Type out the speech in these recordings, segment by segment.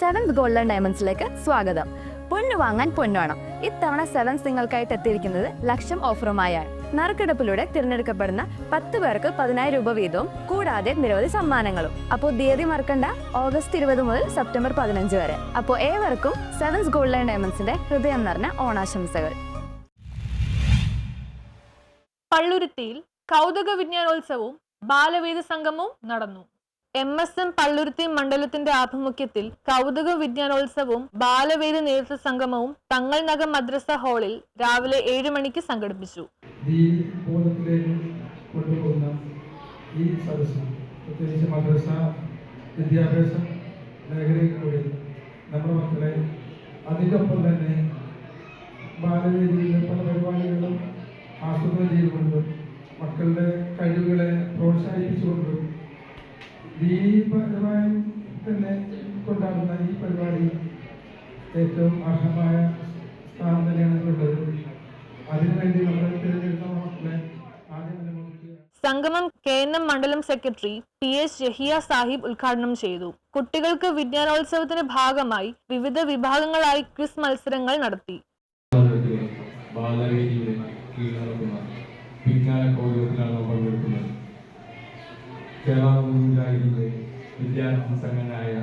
Sevens golden ഡയമണ്ട്സിലേക്ക് സ്വാഗതം. പൊന്നു വാങ്ങാൻ പൊന്നുവേണം. ഇത്തവണ സെവൻസ് നിങ്ങൾക്കായിട്ട് എത്തിയിരിക്കുന്നത് ലക്ഷം ഓഫറുമായാണ്. നറുക്കെടുപ്പിലൂടെ തിരഞ്ഞെടുക്കപ്പെടുന്ന 10 പേർക്ക് 10,000 രൂപ വീതവും കൂടാതെ നിരവധി സമ്മാനങ്ങളും. അപ്പോൾ തീയതി മറക്കണ്ട, ഓഗസ്റ്റ് 20 മുതൽ സെപ്റ്റംബർ 15 വരെ. അപ്പോൾ ഏവർക്കും സെവൻസ് ഗോൾഡൻ ഡയമണ്ട്സിന്റെ ഹൃദയം നിറഞ്ഞ ഓണാശംസകൾ. പള്ളുരുത്തിയിൽ കൗതുക വിജ്ഞാനോത്സവവും ബാലവേദ സംഗമവും നടന്നു. MSM പള്ളുരുത്തി മണ്ഡലത്തിന്റെ ആഭിമുഖ്യത്തിൽ കൗതുക വിജ്ഞാനോത്സവവും ബാലവേദ നേതൃത്വ സംഗമവും തങ്ങൾനഗർ മദ്രസ ഹാളിൽ രാവിലെ 7 മണിക്ക് സംഘടിപ്പിച്ചു. ഈ സദസ്സ് പ്രത്യേകിച്ച് മദ്രസ വിദ്യാഭ്യാസ മേഖലയിലൂടെ നമ്മുടെ മക്കളെ അതിനൊപ്പം തന്നെ ബാലവേദിയിലെ പല പരിപാടികളും ആസൂത്രണം ചെയ്തുകൊണ്ടും മക്കളുടെ കഴിവുകളെ പ്രോത്സാഹിപ്പിച്ചുകൊണ്ടും ദീനീപരമായി തന്നെ കൊണ്ടാടുന്ന ഈ പരിപാടി ഏറ്റവും അർഹമായ സ്ഥാനം തന്നെയാണ് ഉള്ളത്. അതിനുവേണ്ടി നമ്മൾ തിരഞ്ഞെടുത്ത മക്കളെ ആദ്യം സംഗമം KNM മണ്ഡലം സെക്രട്ടറി PS ജഹിയ സാഹിബ് ഉദ്ഘാടനം ചെയ്തു. കുട്ടികൾക്ക് വിജ്ഞാനോത്സവത്തിന്റെ ഭാഗമായി വിവിധ വിഭാഗങ്ങളായി ക്വിസ് മത്സരങ്ങൾ നടത്തി. വിദ്യാർത്ഥി സംഘടനയായ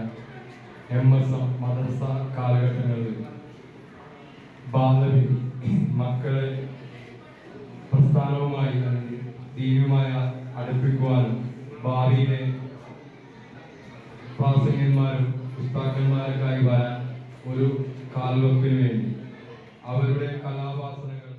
MSM മദ്രസ കാലഘട്ടങ്ങളിൽ ബാലവേദി മക്കളെ പ്രസ്ഥാനവുമായി ദീനുമായി അടുപ്പിക്കുവാനും ഭാവിയിലെ പ്രാസംഗികന്മാരും പുസ്തകന്മാരൊക്കെയായി വരാൻ ഒരു കാൽവെപ്പിന് വേണ്ടി അവരുടെ കലാവാസനകൾ.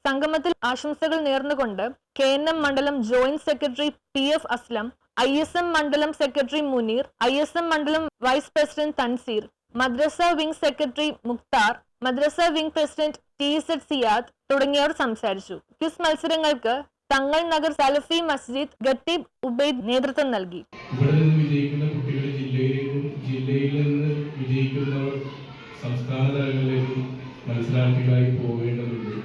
സംഗമത്തിൽ ആശംസകൾ നേർന്നുകൊണ്ട് KNM മണ്ഡലം joint secretary PF Aslam, ISM മണ്ഡലം സെക്രട്ടറി മുനീർ, ISM മണ്ഡലം വൈസ് പ്രസിഡന്റ് തൻസീർ, മദ്രസ വിംഗ് സെക്രട്ടറി മുക്താർ, മദ്രസ വിംഗ് പ്രസിഡന്റ് TZ സിയാദ് തുടങ്ങിയവർ സംസാരിച്ചു. ക്വിസ് മത്സരങ്ങൾക്ക് തങ്ങൾ നഗർ സലഫി മസ്ജിദ് ഖത്തീബ് ഉബൈദ് നേതൃത്വം നൽകി. ഇവിടെ നിന്ന് വിജയിക്കുന്ന കുട്ടികൾ ജില്ലയിൽ നിന്ന് വിജയിക്കുന്നവർ സംസ്ഥാന തലങ്ങളിലേക്കും മത്സരാർത്ഥികളായി പോകേണ്ടതുണ്ട്.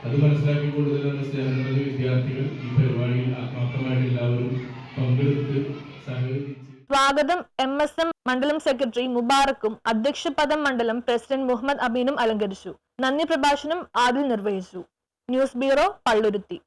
അത് മനസ്സിലാക്കിക്കൊണ്ടുതന്നെ സ്നേഹമുള്ള വിദ്യാർത്ഥികൾ ഈ പരിപാടിയിൽ ആത്മാർത്ഥമായിട്ട് എല്ലാവരും പങ്കെടുത്ത് സഹകരിച്ച്. സ്വാഗതം MSM മണ്ഡലം സെക്രട്ടറി മുബാറക്കും അധ്യക്ഷ പദം മണ്ഡലം പ്രസിഡന്റ് മുഹമ്മദ് അമീനും അലങ്കരിച്ചു. നന്ദി പ്രഭാഷണം ആദിൽ നിർവഹിച്ചു. News bureau, Palluruthy.